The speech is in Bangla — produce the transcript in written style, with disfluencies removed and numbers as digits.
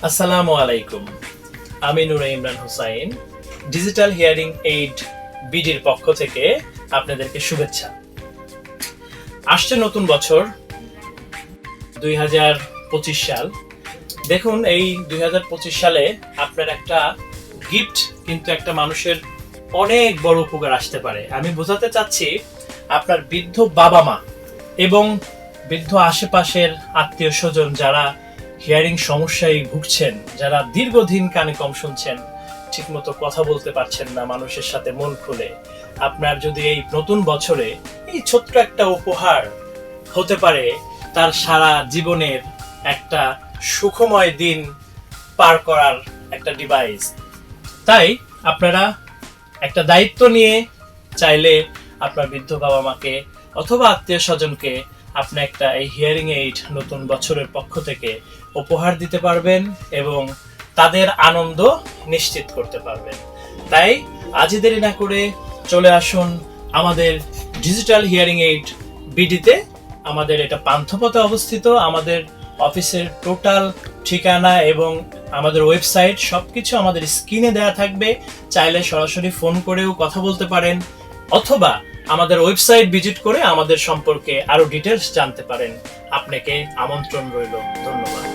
আসসালামু আলাইকুম। আমি Noore Imran Hussain, digital hearing aid বিডির পক্ষ থেকে আপনাদেরকে শুভেচ্ছা। আসছে নতুন বছর 2025 সাল। দেখুন, এই 2025 সালে আপনার একটা গিফট কিন্তু একটা মানুষের অনেক বড় উপকার আসতে পারে। আমি বোঝাতে চাচ্ছি, আপনার বৃদ্ধ বাবা মা এবং বৃদ্ধ আশেপাশের আত্মীয় স্বজন যারা হিয়ারিং সমস্যায় ভুগছেন, যারা দীর্ঘদিন কানে কম শুনছেন, ঠিকমতো কথা বলতে পারছেন না মানুষের সাথে মন খুলে, আপনার যদি এই নতুন বছরে এই ছোট্ট একটা উপহার হতে পারে তার সারা জীবনের একটা সুখময় দিন পার করার একটা ডিভাইস। তাই আপনারা একটা দায়িত্ব নিয়ে চাইলে আপনার বৃদ্ধ বাবা মাকে অথবা আত্মীয় স্বজনকে আপনি একটা এই হিয়ারিং এইড নতুন বছরের পক্ষ থেকে উপহার দিতে পারবেন এবং তাদের আনন্দ নিশ্চিত করতে পারবেন। তাই আজই দেরি না করে চলে আসুন আমাদের ডিজিটাল হিয়ারিং এইড বিডিতে। আমাদের এটা পান্থপথে অবস্থিত। আমাদের অফিসের টোটাল ঠিকানা এবং আমাদের ওয়েবসাইট সবকিছু আমাদের স্ক্রিনে দেওয়া থাকবে। চাইলে সরাসরি ফোন করেও কথা বলতে পারেন অথবা আমাদের ওয়েবসাইট ভিজিট করে আমাদের সম্পর্কে আরো ডিটেলস জানতে পারেন। আপনাকে আমন্ত্রণ রইল। ধন্যবাদ।